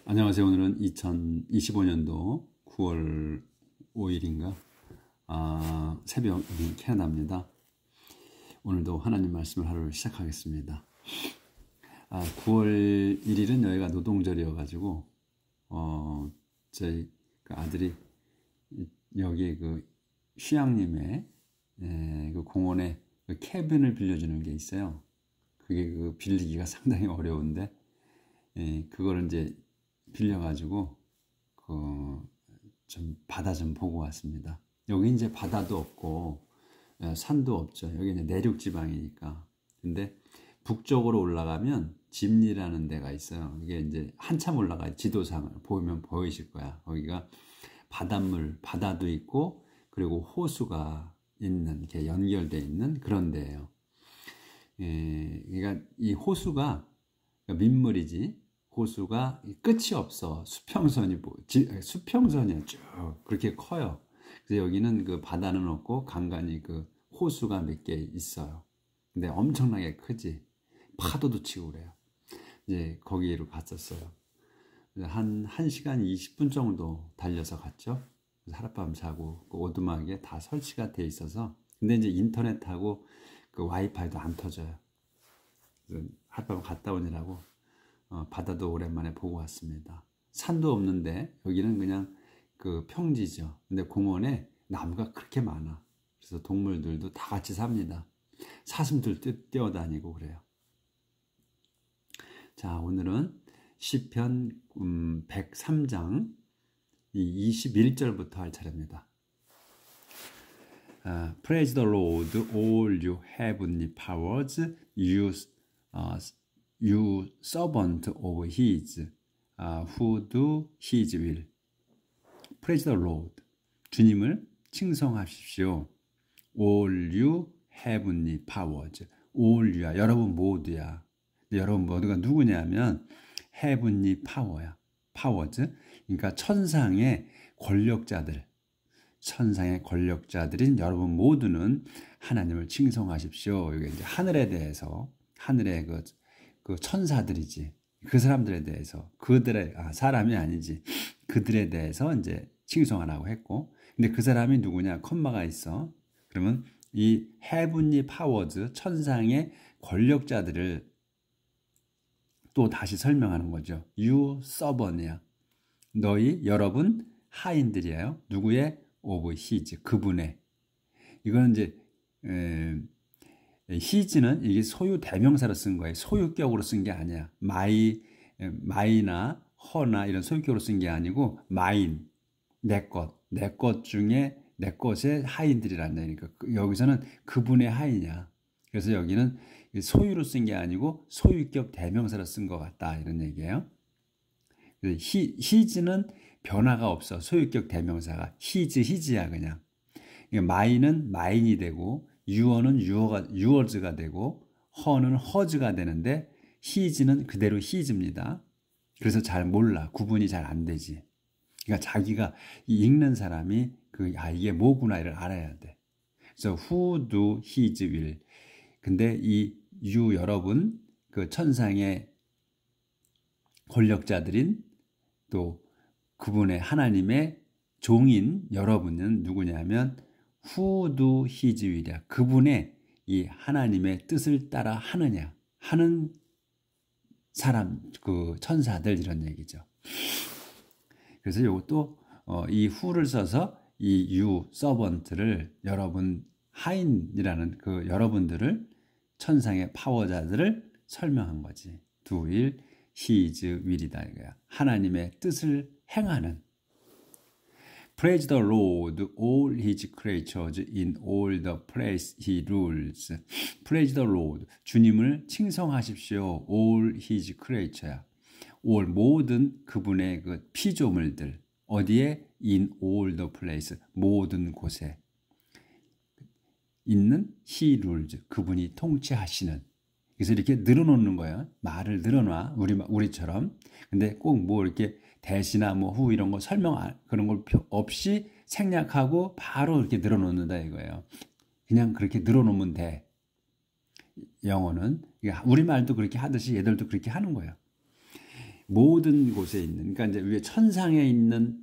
안녕하세요. 오늘은 2025년도 9월 5일인가? 새벽 캐나다입니다. 오늘도 하나님 말씀을 하루를 시작하겠습니다. 9월 1일은 여기가 노동절이어가지고, 저희 아들이 여기 그 휴양림에 그 공원에 그 캐빈을 빌려주는 게 있어요. 그게 그 빌리기가 상당히 어려운데, 그거를 이제 빌려가지고 좀 바다 좀 보고 왔습니다. 여기 이제 바다도 없고 산도 없죠. 여기 이제 내륙 지방이니까. 근데 북쪽으로 올라가면 짐리라는 데가 있어요. 이게 이제 한참 올라가 지도상을 보면 보이실 거야. 거기가 바닷물, 바다도 있고 그리고 호수가 있는 이렇게 연결되어 있는 그런 데예요. 그러니까 이 호수가 민물이지. 호수가 끝이 없어. 수평선이야. 쭉 그렇게 커요. 그래서 여기는 그 바다는 없고 간간히 그 호수가 몇 개 있어요. 근데 엄청나게 크지. 파도도 치고 그래요. 이제 거기로 갔었어요. 한 1시간 20분 정도 달려서 갔죠. 그래서 하룻밤 자고 그 오두막에 다 설치가 돼 있어서. 근데 이제 인터넷하고 그 와이파이도 안 터져요. 그래서 하룻밤 갔다 오느라고 바다도 오랜만에 보고 왔습니다. 산도 없는데 여기는 그냥 그 평지죠. 근데 공원에 나무가 그렇게 많아. 그래서 동물들도 다 같이 삽니다. 사슴들 뛰어다니고 그래요. 자, 오늘은 시편 103장 21절부터 할 차례입니다. Praise the Lord, all you heavenly powers, you servant of his, who do his will. Praise the Lord. 주님을 칭송하십시오. All you heavenly powers. All you야. 여러분 모두야. 여러분 모두가 누구냐면 heavenly power야. powers. 그러니까 천상의 권력자들. 천상의 권력자들인 여러분 모두는 하나님을 칭송하십시오. 이게 이제 하늘에 대해서 하늘의 그 천사들이지. 그 사람들에 대해서 사람이 아니지. 그들에 대해서 이제 칭송하라고 했고, 근데 그 사람이 누구냐? 컴마가 있어. 그러면 이 heavenly powers 천상의 권력자들을 또 다시 설명하는 거죠. You servant이야. 여러분 하인들이에요. 누구의? of his 그분의. 이거는 이제 his는 이게 소유 대명사로 쓴 거예요. 소유격으로 쓴 게 아니야. my나 her나 이런 소유격으로 쓴 게 아니고 mine, 내 것 중에 내 것의 하인들이란 얘기니까 여기서는 그분의 하인이야. 그래서 여기는 소유로 쓴 게 아니고 소유격 대명사로 쓴 것 같다 이런 얘기예요. his는 변화가 없어. 소유격 대명사가 his야 그냥. my는 mine이 되고 yu어는 yuors가 되고 her는 hers가 되는데 his는 그대로 his입니다. 그래서 잘 몰라. 구분이 잘 안 되지. 그러니까 자기가 읽는 사람이 이게 뭐구나 이를 알아야 돼. 그래서 who do his will. 근데 이 여러분 그 천상의 권력자들인 또 그분의 하나님의 종인 여러분은 누구냐면 who do his will이야. 그분의 이 하나님의 뜻을 따라 하는 사람, 그 천사들 이런 얘기죠. 그래서 이것도 이 who를 써서 이 you servant를 여러분 하인이라는 그 여러분들을 천상의 파워자들을 설명한 거지. do will his will이다 이거야. 하나님의 뜻을 행하는. Praise the Lord, all his creatures in all the place he rules. Praise the Lord. 주님을 칭송하십시오. All his creature야. all 모든 그분의 그 피조물들. 어디에? In all the place. 모든 곳에 있는 he rules. 그분이 통치하시는. 그래서 이렇게 늘어놓는 거예요. 말을 늘어놔. 우리처럼. 근데 꼭 뭐 이렇게 대시나 뭐 후 이런 거 그런 걸 없이 생략하고 바로 이렇게 늘어놓는다 이거예요. 그냥 그렇게 늘어놓으면 돼. 영어는. 우리말도 그렇게 하듯이 얘들도 그렇게 하는 거예요. 모든 곳에 있는, 그러니까 이제 위에 천상에 있는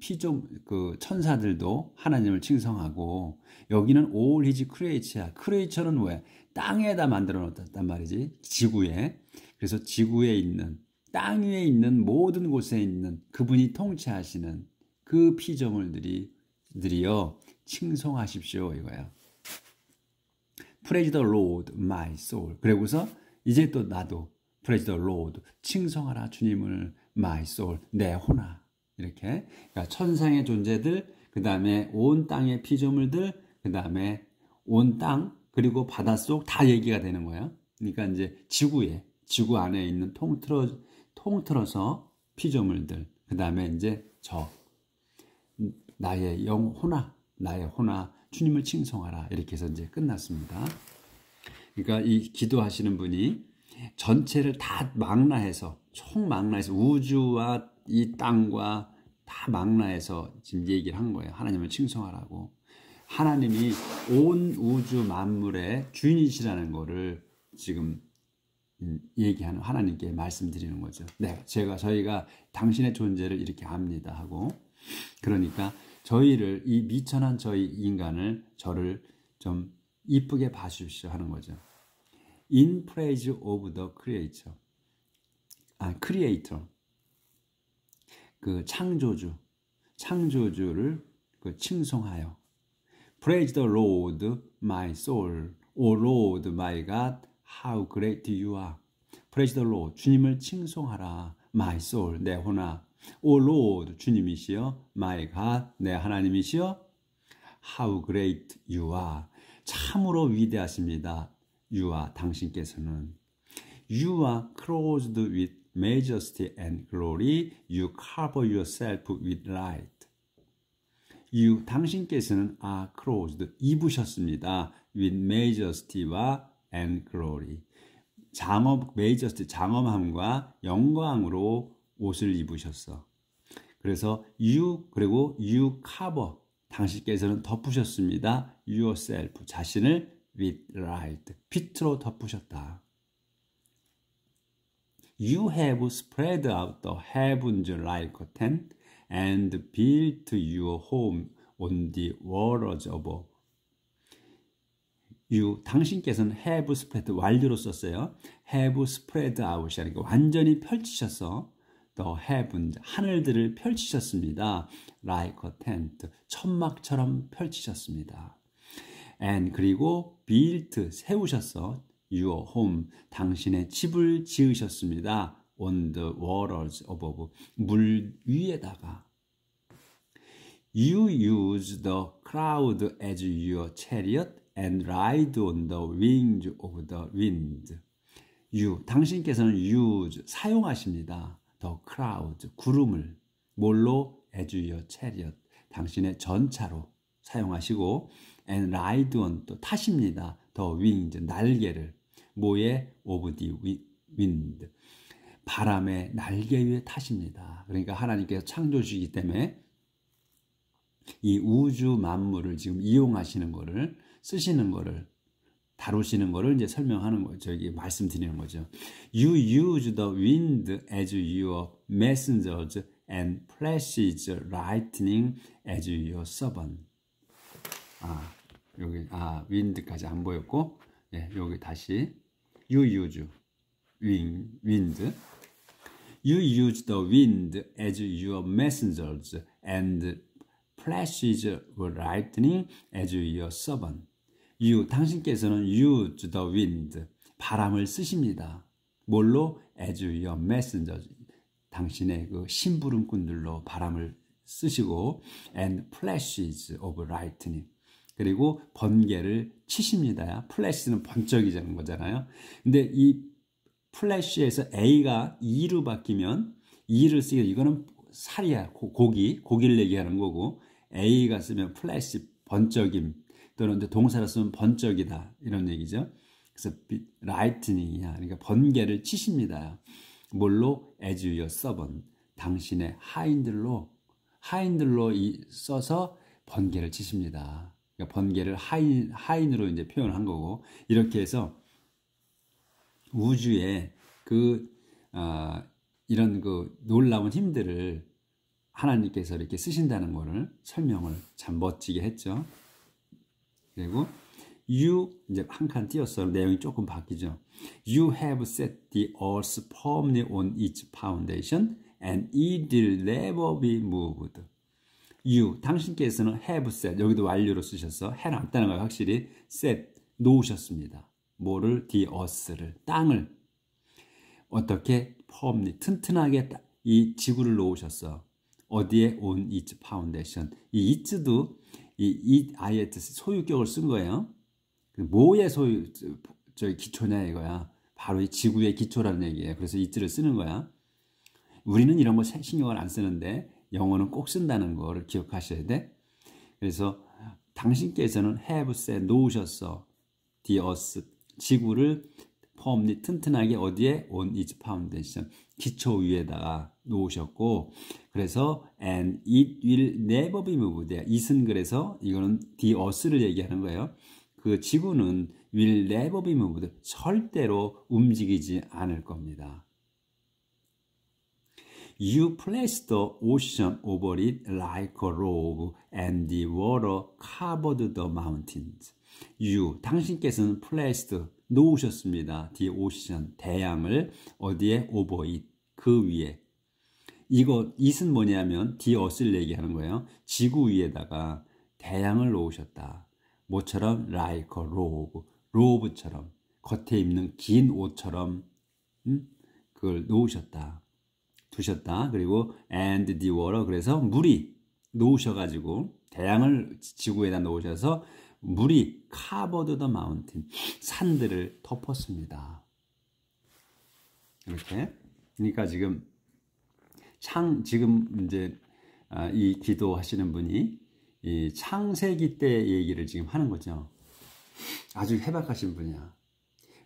그 천사들도 하나님을 칭송하고, 여기는 all his creature야. creature는 뭐야? 땅에다 만들어 놓았단 말이지. 지구에. 그래서 지구에 있는, 땅 위에 있는 모든 곳에 있는 그분이 통치하시는 그 피조물들이요 칭송하십시오 이거야. Praise the Lord, my soul. 그리고서 이제 또 나도 Praise the Lord, 칭송하라 주님을 my soul, 내 혼아. 이렇게 그러니까 천상의 존재들, 그 다음에 온 땅의 피조물들, 그 다음에 온 땅, 그리고 바닷속 다 얘기가 되는 거예요. 그러니까 이제 지구 안에 있는 통틀어서 피조물들, 그 다음에 이제 나의 나의 혼아, 주님을 칭송하라. 이렇게 해서 이제 끝났습니다. 그러니까 이 기도하시는 분이 전체를 다 총망라해서 우주와 이 땅과 다 망라해서 지금 얘기를 한 거예요. 하나님을 칭송하라고. 하나님이 온 우주 만물의 주인이시라는 거를 지금 얘기하는, 하나님께 말씀드리는 거죠. 네, 저희가 당신의 존재를 이렇게 압니다 하고, 그러니까 저희를, 이 미천한 저희 인간을, 저를 좀 이쁘게 봐주십시오 하는 거죠. In praise of the creator. creator. 그 창조주를 그 칭송하여. Praise the Lord, my soul. O Lord, my God, how great you are. Praise the Lord, 주님을 칭송하라. My soul, 내 혼아. O Lord, 주님이시여. My God, 내 하나님이시여. How great you are. 참으로 위대하십니다. You are, 당신께서는. You are clothed with majesty and glory. You cover yourself with light. You, 당신께서는 are clothed, 입으셨습니다. with majesty와 and glory. majesty, 장엄함과 영광으로 옷을 입으셨어. 그래서 그리고 you cover, 당신께서는 덮으셨습니다. yourself, 자신을 with light, 빛으로 덮으셨다. You have spread out the heavens like a tent and built your home on the waters above. 당신께서는 have spread, 완료로 썼어요. have spread out, 그러니까 완전히 펼치셔서 the heavens, 하늘들을 펼치셨습니다. like a tent, 천막처럼 펼치셨습니다. and, 그리고 built, 세우셨어. your home, 당신의 집을 지으셨습니다. on the waters above, 물 위에다가. You use the cloud as your chariot and ride on the wings of the wind. 당신께서는 use, 사용하십니다. the cloud, 구름을. 뭘로? as your chariot, 당신의 전차로 사용하시고, and ride on, 또 타십니다. the wings, 날개를. 뭐에? of the wind, 바람의 날개 위에 타십니다. 그러니까 하나님께서 창조주이기 때문에 이 우주 만물을 지금 이용하시는 거를, 쓰시는 거를, 다루시는 거를 이제 설명하는 거죠. 여기 말씀드리는 거죠. You use the wind as your messengers and flashes lightning as your servant. 여기 wind까지 안 보였고, 네, 여기 다시 you use wind. You use the wind as your messengers and flashes lightning as your servant. 당신께서는 use the wind, 바람을 쓰십니다. 뭘로? as your messengers, 당신의 그 심부름꾼들로 바람을 쓰시고, and flashes of lightning, 그리고 번개를 치십니다. 플래시는 번쩍이자는 거잖아요. 근데 이 플래시에서 A가 E로 바뀌면, E를 쓰게, 이거는 살이야. 고기를 얘기하는 거고, A가 쓰면 플래시, 번쩍임, 또는 동사로 쓰면 번쩍이다, 이런 얘기죠. 그래서 라이트닝이야. 그러니까 번개를 치십니다. 뭘로? as your servant, 당신의 하인들로 써서 번개를 치십니다. 그러니까 번개를 하인으로 이제 표현한 거고, 이렇게 해서 우주에 이런 그 놀라운 힘들을 하나님께서 이렇게 쓰신다는 것을 설명을 참 멋지게 했죠. 그리고 you 이제 한 칸 띄었어. 내용이 조금 바뀌죠. You have set the earth firmly on its foundation and it will never be moved. You 당신께서는 have set 여기도 완료로 쓰셔서 해놨다는 거예요. 확실히 set 놓으셨습니다. 뭐를? the earth를 땅을 어떻게 firmly 튼튼하게 이 지구를 놓으셨어. 어디에? on its foundation. 이 it도 이 IELTS 소유격을 쓴 거예요. 뭐의 기초냐 이거야. 바로 이 지구의 기초라는 얘기예요. 그래서 it를 쓰는 거야. 우리는 이런 거 신경을 안 쓰는데 영어는 꼭 쓴다는 거를 기억하셔야 돼. 그래서 당신께서는 have set 놓으셨어. the earth 지구를 firmly 튼튼하게 어디에? on its foundation 기초 위에다가 놓으셨고 그래서 and it will never be moved. it은 그래서 이거는 the earth를 얘기하는 거예요. 그 지구는 will never be moved. 절대로 움직이지 않을 겁니다. You placed the ocean over it like a robe and the water covered the mountains. You, 당신께서는 placed, 놓으셨습니다. the ocean, 대양을 어디에? over it, 그 위에. 이거, it은 뭐냐면 the earth를 얘기하는 거예요. 지구 위에다가 대양을 놓으셨다. 뭐처럼? like a robe, robe처럼, 겉에 입는 긴 옷처럼 그걸 놓으셨다. 두셨다. 그리고 and the water 그래서 물이 놓으셔가지고 대양을 지구에다 놓으셔서 물이 covered the mountain 산들을 덮었습니다. 이렇게 그러니까 지금 이제 이 기도하시는 분이 이 창세기 때 얘기를 지금 하는 거죠. 아주 해박하신 분이야.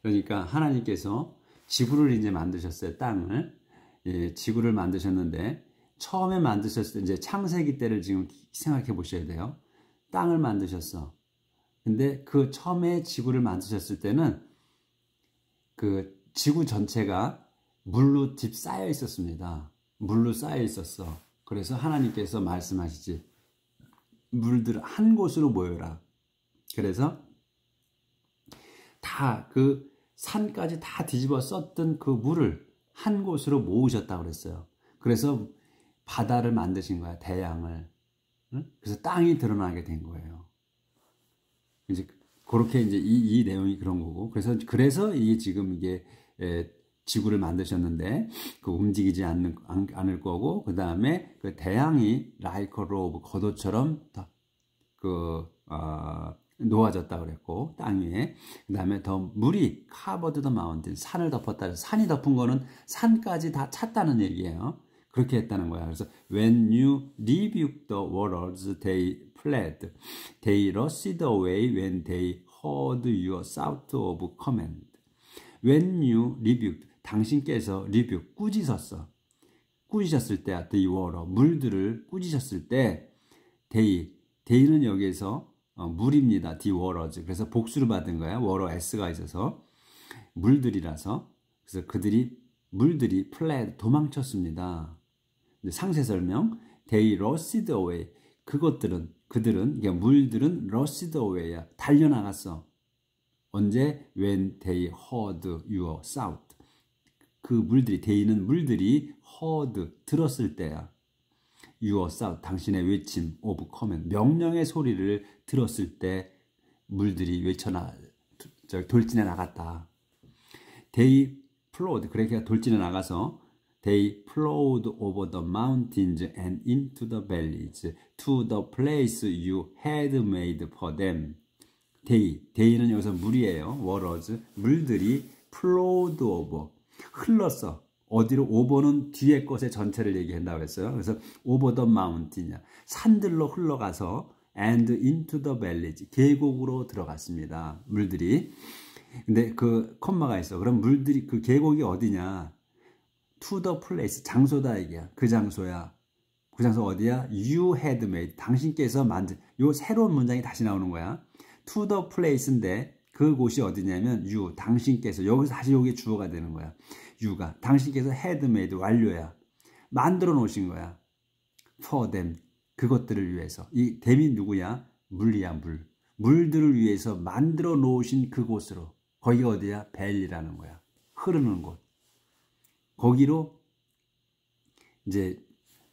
그러니까 하나님께서 지구를 이제 만드셨어요. 땅을. 예, 지구를 만드셨는데 처음에 만드셨을 때 이제 창세기 때를 지금 생각해 보셔야 돼요. 땅을 만드셨어. 근데 그 처음에 지구를 만드셨을 때는 그 지구 전체가 물로 딥쌓여 있었습니다. 물로 쌓여 있었어. 그래서 하나님께서 말씀하시지. 물들 한 곳으로 모여라. 그래서 다 그 산까지 다 뒤집어 썼던 그 물을 한 곳으로 모으셨다고 그랬어요. 그래서 바다를 만드신 거야, 대양을. 응? 그래서 땅이 드러나게 된 거예요. 이제 그렇게 이제 이 내용이 그런 거고. 그래서 이게 지금 이게 지구를 만드셨는데 그 움직이지 않을 거고 그 다음에 그 대양이 like a robe 겉옷처럼 놓아졌다 그랬고 땅 위에 그 다음에 더 물이 covered the mountain 산을 덮었다. 산이 덮은 거는 산까지 다 찼다는 얘기예요. 그렇게 했다는 거야. 그래서 when you rebuked the waters they fled. They rushed away when they heard your shout of command. When you rebuked 당신께서 rebuke 꾸짖으셨을 때 the water 물들을 꾸짖으셨을 때 they는 여기에서 물입니다. the waters. 그래서 복수를 받은 거야. water s가 있어서 물들이라서 그래서 물들이 fled 도망쳤습니다. 상세 설명 they rushed away 그들은 그러니까 물들은 rushed away야 달려나갔어. 언제? when they heard your shout 그 물들이 they는 물들이 heard 들었을 때야. your shout 당신의 외침 of command 명령의 소리를 들었을 때 물들이 돌진해 나갔다. they flowed 그러니까 돌진해 나가서 they flowed over the mountains and into the valleys to the place you had made for them. they는 여기서 물이에요. waters 물들이 flowed over 흘렀어. 어디로? over는 뒤에 것의 전체를 얘기한다고 했어요. 그래서 over the mountain이야. 산들로 흘러가서 and into the valleys 계곡으로 들어갔습니다. 물들이. 근데 그 콤마가 있어. 그럼 물들이 그 계곡이 어디냐? to the place 장소다 얘기야. 그 장소야. 그 장소 어디야? you had made 당신께서 만든 요 새로운 문장이 다시 나오는 거야. to the place인데 그 곳이 어디냐면 you 당신께서 여기서 다시 여기 주어가 되는 거야. you가 당신께서 had made 완료야. 만들어 놓으신 거야. for them 그것들을 위해서. 이 them이 누구야? 물이야 물. 물들을 위해서 만들어 놓으신 그곳으로. 거기가 어디야? 벨리라는 거야. 흐르는 곳. 거기로 이제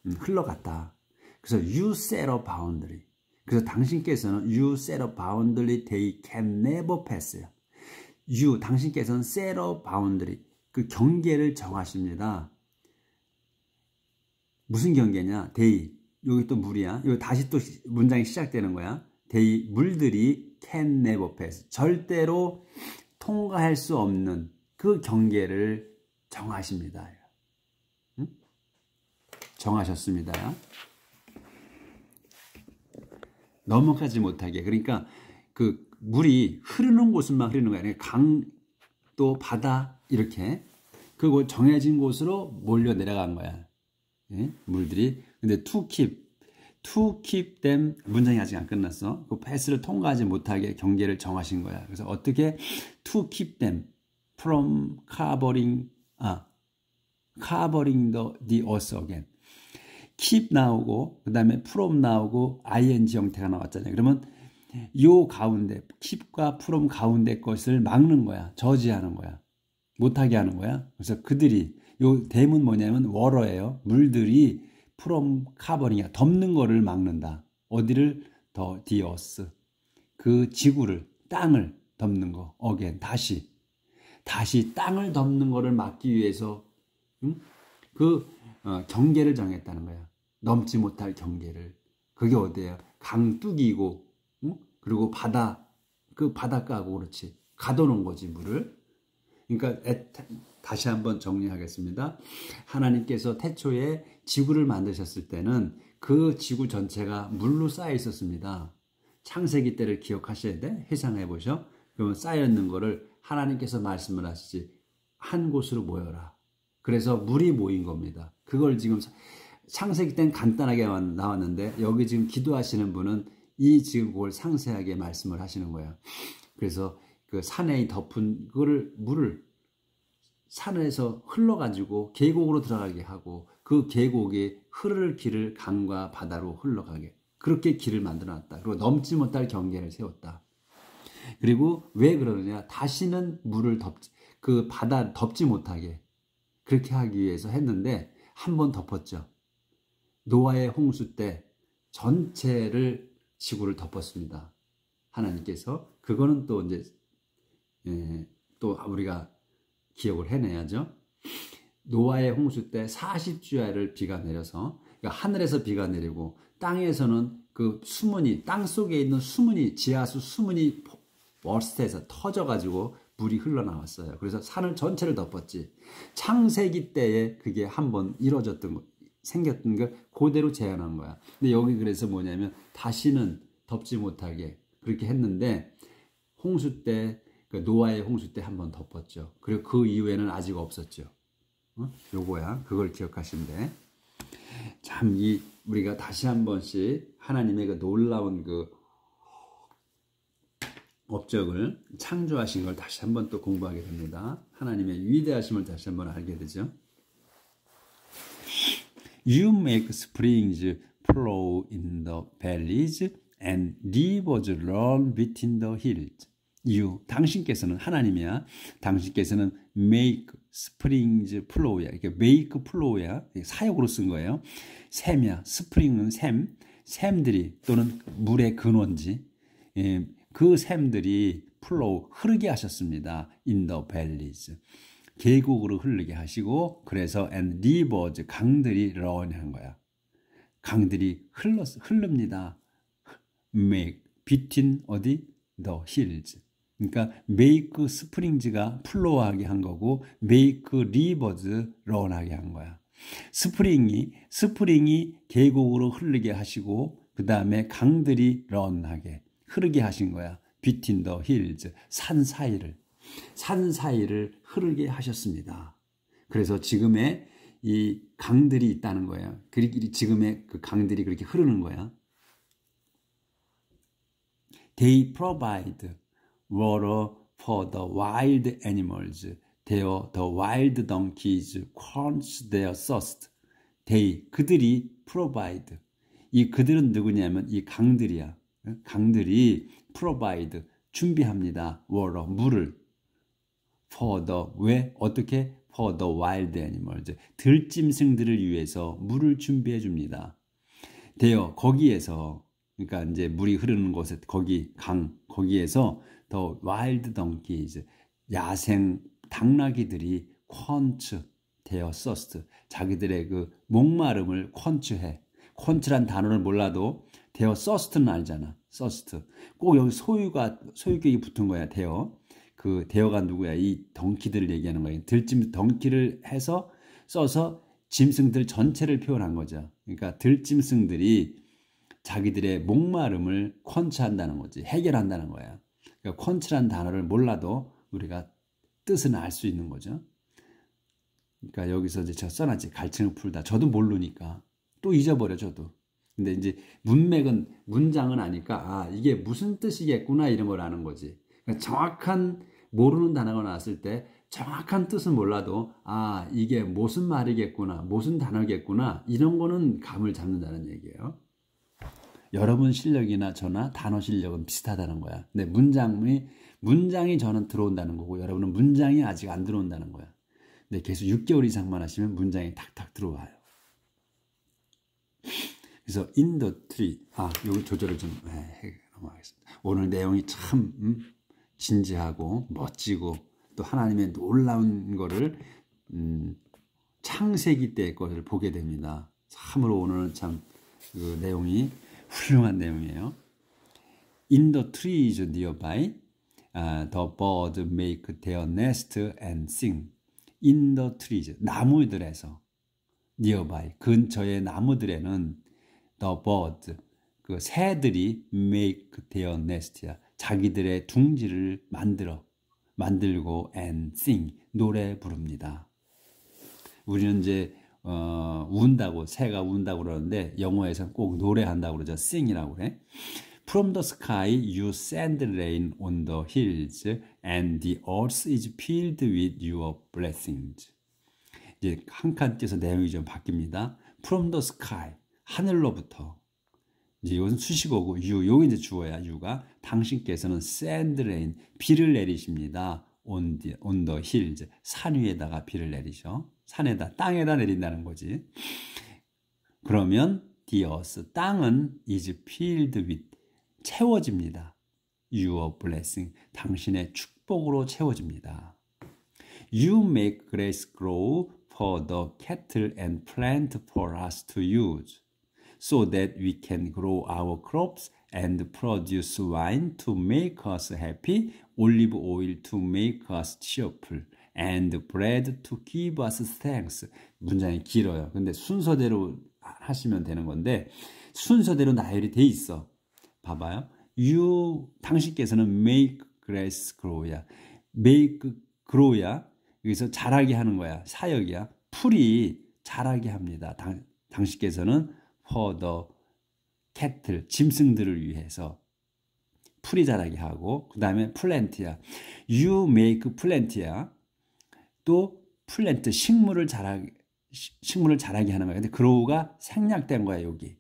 흘러갔다. 그래서 you set a boundary. 그래서 당신께서는 you set a boundary they can never pass요. you 당신께서는 set a boundary 그 경계를 정하십니다. 무슨 경계냐? they 여기 또 물이야. 여기 다시 또 문장이 시작되는 거야. they 물들이 can never pass 절대로 통과할 수 없는 그 경계를 정하십니다. 응? 정하셨습니다. 넘어가지 못하게. 그러니까 그 물이 흐르는 곳만 흐르는 거야. 그러니까 강, 또 바다 이렇게 그리고 정해진 곳으로 몰려 내려간 거야. 예? 물들이. 근데 to keep them 문장이 아직 안 끝났어. 그 패스를 통과하지 못하게 경계를 정하신 거야. 그래서 어떻게 to keep them from covering the earth again. keep 나오고 그 다음에 from 나오고 ing 형태가 나왔잖아요. 그러면 요 가운데 keep과 from 가운데 것을 막는 거야. 저지하는 거야. 못하게 하는 거야. 그래서 그들이 요 댐은 뭐냐면 water예요. 물들이 from covering이야. 덮는 거를 막는다. 어디를? the earth. 그 지구를 땅을 덮는 거. again 다시 땅을 덮는 거를 막기 위해서 경계를 정했다는 거야. 넘지 못할 경계를. 그게 어디예요? 강둑이고 그리고 바다 그 바닷가하고 그렇지. 가둬놓은 거지 물을. 그러니까 다시 한번 정리하겠습니다. 하나님께서 태초에 지구를 만드셨을 때는 그 지구 전체가 물로 쌓여 있었습니다. 창세기 때를 기억하셔야 돼. 회상해 보셔. 그러면 쌓여 있는 거를 하나님께서 말씀을 하시지. 한 곳으로 모여라. 그래서 물이 모인 겁니다. 그걸 지금 창세기 때는 간단하게 나왔는데 여기 지금 기도하시는 분은 이 지금 그걸 상세하게 말씀을 하시는 거예요. 그래서 그 산에 덮은 그거를 물을 산에서 흘러가지고 계곡으로 들어가게 하고 그 계곡이 흐를 길을 강과 바다로 흘러가게 그렇게 길을 만들어놨다. 그리고 넘지 못할 경계를 세웠다. 그리고 왜 그러느냐? 다시는 물을 그 바다 덮지 못하게 그렇게 하기 위해서 했는데 한 번 덮었죠. 노아의 홍수 때 전체를 지구를 덮었습니다. 하나님께서 그거는 또 이제 또 우리가 기억을 해내야죠. 노아의 홍수 때 40주야를 비가 내려서 그러니까 하늘에서 비가 내리고 땅에서는 그 수문이 땅 속에 있는 수문이 지하수 수문이 버스트해서 터져가지고 물이 흘러나왔어요. 그래서 산을 전체를 덮었지. 창세기 때에 그게 한번 이루어졌던 거 생겼던 걸 그대로 재현한 거야. 근데 여기 그래서 뭐냐면 다시는 덮지 못하게 그렇게 했는데 홍수 때 그 노아의 홍수 때 한번 덮었죠. 그리고 그 이후에는 아직 없었죠. 요거야. 그걸 기억하시면 돼. 참 우리가 다시 한 번씩 하나님의 그 놀라운 그 업적을 창조하신 걸 다시 한번 또 공부하게 됩니다. 하나님의 위대하심을 다시 한번 알게 되죠. You make springs flow in the valleys and rivers run between the hills. You, 당신께서는 하나님이야. 당신께서는 make springs flow야. 이게 make flow야. 사역으로 쓴 거예요. 샘이야. spring은 샘들이 또는 물의 근원지. 그 샘들이 flow 흐르게 하셨습니다. in the valleys. 계곡으로 흐르게 하시고 그래서 and rivers 강들이 run 한 거야. 강들이 흐릅니다. make between 어디? the hills. 그러니까 make springs가 플로우하게 한 거고 make rivers run하게 한 거야. 스프링이 계곡으로 흐르게 하시고 그 다음에 강들이 run하게 흐르게 하신 거야. between the hills 산 사이를 흐르게 하셨습니다. 그래서 지금의 이 강들이 있다는 거야. 지금의 그 강들이 그렇게 흐르는 거야. They provide water for the wild animals There the wild donkeys quench their thirst. They 그들이 provide. 이 그들은 누구냐면 이 강들이야. 강들이 provide 준비합니다. water 물을 for the 왜 어떻게 for the wild animals 들짐승들을 위해서 물을 준비해 줍니다. There 거기에서 그러니까 이제 물이 흐르는 곳에 거기 강 거기에서 the wild donkeys 야생 당나귀들이 quench their thirst 자기들의 그 목마름을 quench해. quench란 단어를 몰라도 their thirst는 알잖아. thirst 꼭 여기 소유격이 붙은 거야. their 그 there가 누구야? 이 덩키들을 얘기하는 거야. 들짐 덩키를 해서 써서 짐승들 전체를 표현한 거죠. 그러니까 들짐승들이 자기들의 목마름을 퀀츠한다는 거지. 해결한다는 거야. 그러니까 퀀츠란 단어를 몰라도 우리가 뜻은 알 수 있는 거죠. 그러니까 여기서 이제 제가 써놨지. 갈증을 풀다. 저도 모르니까 또 잊어버려 저도. 근데 이제 문장은 아니까 아 이게 무슨 뜻이겠구나 이런 걸 아는 거지. 그러니까 정확한 모르는 단어가 나왔을 때 정확한 뜻은 몰라도 아 이게 무슨 말이겠구나 무슨 단어겠구나 이런 거는 감을 잡는다는 얘기예요. 여러분 실력이나 저나 단어 실력은 비슷하다는 거야. 근데 문장이 저는 들어온다는 거고 여러분은 문장이 아직 안 들어온다는 거야. 근데 계속 6개월 이상만 하시면 문장이 탁탁 들어와요. 그래서 in the tree 여기 조절을 좀 넘어가겠습니다. 오늘 내용이 참 진지하고 멋지고 또 하나님의 놀라운 거를 창세기 때의 것을 보게 됩니다. 참으로 오늘은 참 그 내용이 훌륭한 내용이에요. In the trees nearby, the birds make their nest and sing. In the trees, 나무들에서 nearby, 근처의 나무들에는 the birds, 그 새들이 make their nest야. 자기들의 둥지를 만들고 and sing, 노래 부릅니다. 우리는 이제 운다고 새가 운다고 그러는데 영어에서는 꼭 노래한다고 그러죠. sing이라고 그래. From the sky you send rain on the hills and the earth is filled with your blessings. 이제 한 칸 띄어서 내용이 좀 바뀝니다. From the sky 하늘로부터 이제 이것은 수식어고 여기 이제 주어야 you가 당신께서는 send rain 비를 내리십니다. on the hills 산 위에다가 비를 내리셔. 산에다 땅에다 내린다는 거지. 그러면 the earth 땅은 is filled with 채워집니다. your blessing 당신의 축복으로 채워집니다. You make grass grow for the cattle and plant for us to use, so that we can grow our crops and produce wine to make us happy, olive oil to make us cheerful, and bread to give us thanks. 문장이 길어요. 근데 순서대로 하시면 되는 건데 순서대로 나열이 돼 있어. 봐봐요. 당신께서는 make grass grow야. make grow야. 여기서 자라게 하는 거야. 사역이야. 풀이 자라게 합니다. 당신께서는 for the cattle, 짐승들을 위해서 풀이 자라게 하고 그 다음에 plant야. You make plant야. 또 plant, 식물을 자라게 하는 거야. 근데 grow가 생략된 거야 여기.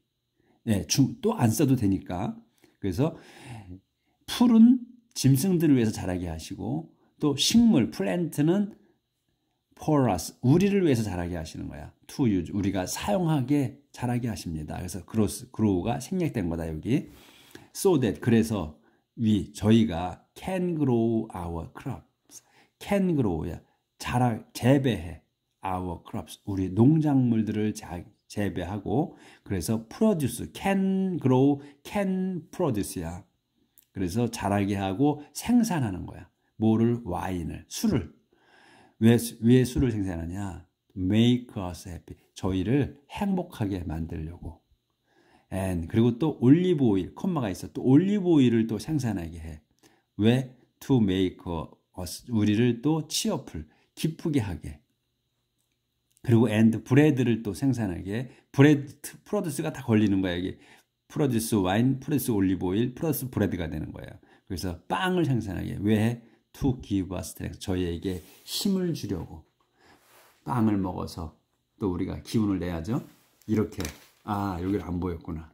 네, 또 안 써도 되니까. 그래서 풀은 짐승들을 위해서 자라게 하시고 또 식물, plant는 for us, 우리를 위해서 자라게 하시는 거야. to use, 우리가 사용하게 자라게 하십니다. 그래서 grow가 생략된 거다 여기. So that, 그래서 저희가 can grow our crops. can grow야. 재배해. our crops. 우리 농작물들을 재배하고 그래서 produce, can grow, can produce야. 그래서 자라게 하고 생산하는 거야. 뭐를? 와인을, 술을. 왜 술을 생산하냐? make us happy. 저희를 행복하게 만들려고. and 그리고 또 올리브 오일, 콤마가 있어. 또 올리브 오일을 또 생산하게 해. 왜? to make us. 우리를 또 cheerful, 기쁘게 하게. 그리고 and bread를 또 생산하게 해. produce가 다 걸리는 거야. 여기 produce 와인, produce 올리브 오일, 플러스 bread가 되는 거예요. 그래서 빵을 생산하게. 왜? to give us strength. 저희에게 힘을 주려고. 빵을 먹어서 또 우리가 기운을 내야죠. 이렇게. 여기를 안 보였구나.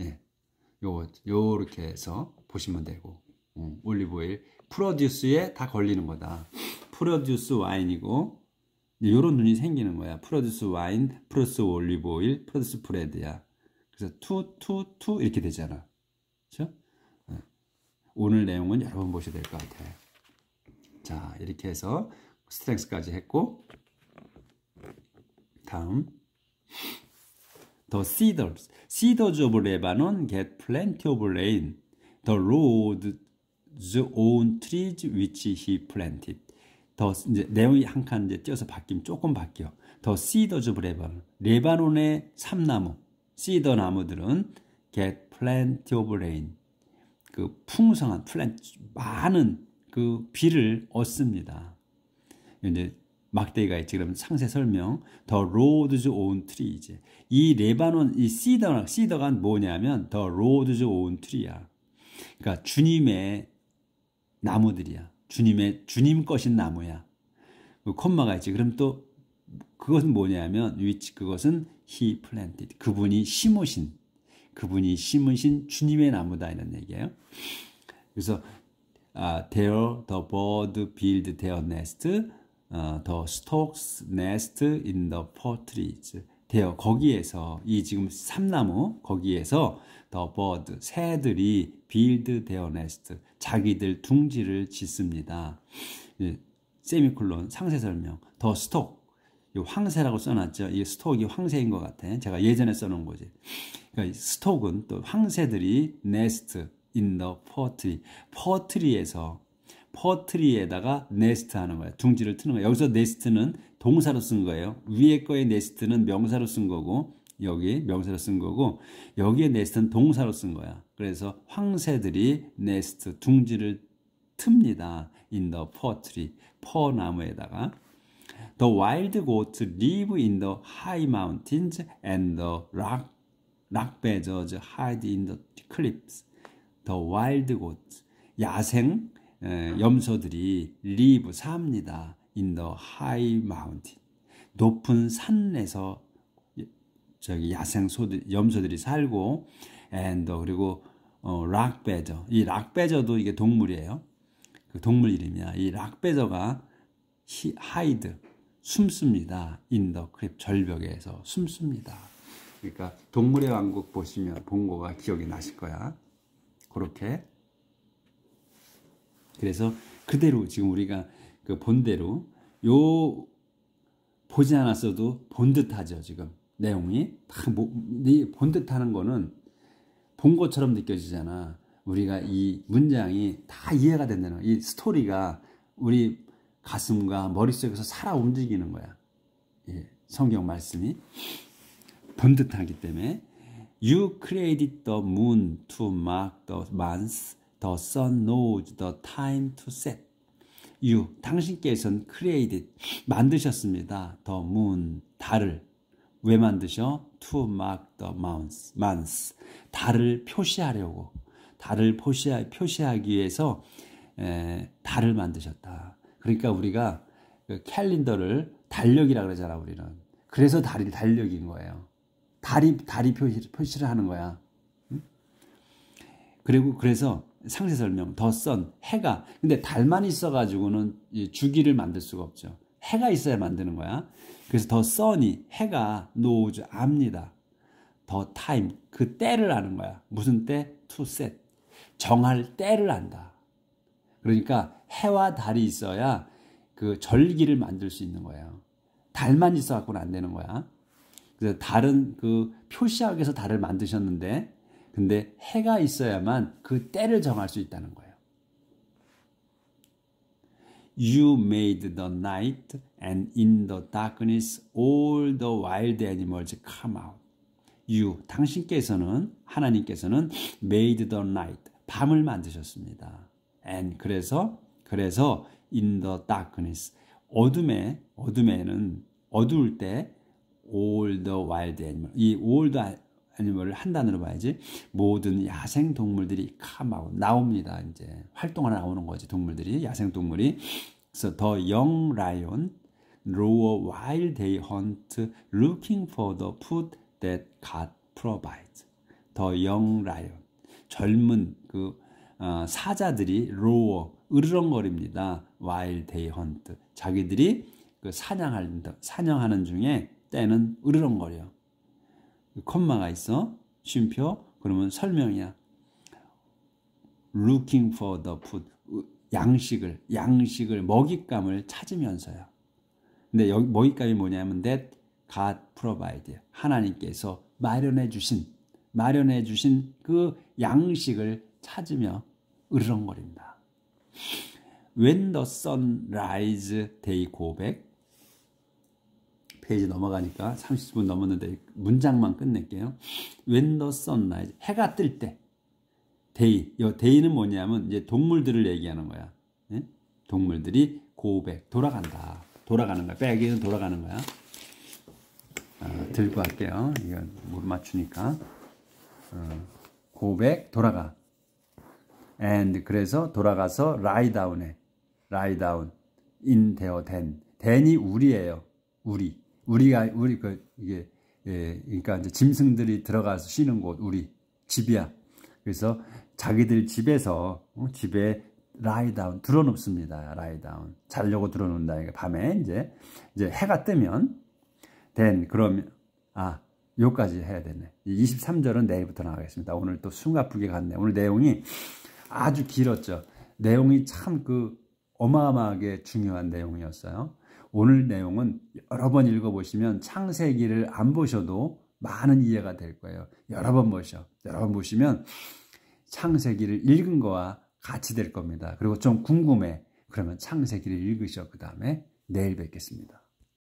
예. 요렇게 해서 보시면 되고. 올리브오일. 프로듀스에 다 걸리는 거다. 프로듀스 와인이고, 요런 눈이 생기는 거야. 프로듀스 와인, 프로듀스 올리브오일, 프로듀스 브레드야. 그래서 투 이렇게 되잖아. 그렇죠? 오늘 내용은 여러 번 보셔야 될 것 같아요. 자, 이렇게 해서 스트렝스까지 했고, 다음 The cedars of Lebanon get plenty of rain. The Lord's own trees which he planted. 이제 내용이 한 칸 이제 띄어서 바뀌면 조금 바뀌어. The cedars of Lebanon. 레바논의 삼나무, 시더 나무들은 get plenty of rain. 그 풍성한 많은 그 비를 얻습니다. 이제 막대기가 지금 상세 설명. The Lord's own trees. 이 레바논, 이 시더가 뭐냐면 The Lord's own tree야. 그러니까 주님의 나무들이야. 주님 것인 나무야. 그 콤마가 있지. 그럼 또 그것은 뭐냐면 그것은 he planted. 그분이 심으신 주님의 나무다 이런 얘기예요. 그래서 there the bird build their nest, the storks nest in the fir trees. 거기에서 이 지금 삼나무 거기에서 the bird 새들이 build their nest 자기들 둥지를 짓습니다. 세미콜론 상세 설명. the stork 황새라고 써놨죠. 이 스톡이 황새인 것 같아. 제가 예전에 써놓은 거지. 그러니까 스톡은 또 황새들이 nest in the fir tree. 퍼트리에다가 네스트 하는 거야. 둥지를 트는 거야. 여기서 네스트는 동사로 쓴 거예요. 위에 거의 네스트는 명사로 쓴 거고, 여기 명사로 쓴 거고, 여기에 네스트는 동사로 쓴 거야. 그래서 황새들이 네스트, 둥지를 틉니다. in the fir tree. 퍼나무에다가. The wild goats live in the high mountains and the rock badgers hide in the cliffs. The wild goats. 야생 염소들이 live 삽니다. in the high mountain. 높은 산에서 야생 염소들이 살고 and 그리고 rock badger. 이 rock badger도 이게 동물이에요. 그 동물 이름이야. 이 rock badger가 hide 숨습니다. in the cliff. 절벽에서 숨습니다. 그러니까 동물의 왕국 보시면 본 거가 기억이 나실 거야. 그렇게. 그래서 그대로 지금 우리가 그 본대로 보지 않았어도 본 듯하죠. 지금 내용이 본 듯하는 거는 본 것처럼 느껴지잖아. 우리가 이 문장이 다 이해가 된다는 거야. 이 스토리가 우리 가슴과 머릿속에서 살아 움직이는 거야. 성경 말씀이 본 듯하기 때문에 You created the moon to mark the months. The sun knows the time to set. You, 당신께서는 created, 만드셨습니다. The moon, 달을. 왜 만드셔? To mark the months. 달을 표시하려고. 달을 표시하기 위해서 달을 만드셨다. 그러니까 우리가 그 캘린더를 달력이라고 그러잖아, 우리는. 그래서 달이 달력인 거예요. 달이 표시를 하는 거야. 응? 그래서 상세 설명, 더 선, 해가. 근데 달만 있어가지고는 주기를 만들 수가 없죠. 해가 있어야 만드는 거야. 그래서 더 선이, 해가 knows, 압니다. 더 타임, 그 때를 아는 거야. 무슨 때? to set. 정할 때를 안다. 그러니까 해와 달이 있어야 그 절기를 만들 수 있는 거예요. 달만 있어갖고는 안 되는 거야. 그래서 달은 그 표시하기 위해서 달을 만드셨는데, 근데 해가 있어야만 그 때를 정할 수 있다는 거예요. You made the night and in the darkness all the wild animals come out. You, 당신께서는, 하나님께서는 made the night, 밤을 만드셨습니다. And 그래서 in the darkness, 어둠에는 어두울 때 all the wild animals, 이 all the 애니멀을 한 단어로 봐야지. 모든 야생 동물들이 come 나옵니다. 이제 활동하러 나오는 거지, 동물들이, 야생 동물이. 그래서 the young lion roar while they hunt, looking for the food that God provides. the young lion, 젊은 그 사자들이 roar, 으르렁거립니다. while they hunt, 자기들이 그 사냥하는 중에 때는 으르렁거려. 콤마가 있어. 쉼표. 그러면 설명이야. Looking for the food. 양식을, 먹잇감을 찾으면서요. 근데 여기 먹잇감이 뭐냐면 that God provide. 하나님께서 마련해 주신 그 양식을 찾으며 으르렁거린다. When the sun rises, they go back. 페이지 넘어가니까 30분 넘었는데 문장만 끝낼게요. When the sun rises, 해가 뜰 때. 데이, 이 데이는 뭐냐면 이제 동물들을 얘기하는 거야. 예? 동물들이 go back, 돌아간다. 돌아가는 거야. back은 돌아가는 거야. 들고 할게요. 이건 못 맞추니까. go back, 돌아가. and 그래서 돌아가서 lie down에. lie down in their den. den이 우리예요. 우리 이게 그러니까 이제 짐승들이 들어가서 쉬는 곳, 우리 집이야. 그래서 자기들 집에서 집에 lie down 들어눕습니다. lie down 자려고 들어놓는다. 밤에 이제 해가 뜨면 then 그러면 요까지 해야 되네. 23절은 내일부터 나가겠습니다. 오늘 또 숨가쁘게 갔네. 오늘 내용이 아주 길었죠. 내용이 참 어마어마하게 중요한 내용이었어요. 오늘 내용은 여러 번 읽어보시면 창세기를 안 보셔도 많은 이해가 될 거예요. 여러 번 보시면 창세기를 읽은 거와 같이 될 겁니다. 그리고 좀 궁금해. 그러면 창세기를 읽으셔. 그 다음에 내일 뵙겠습니다.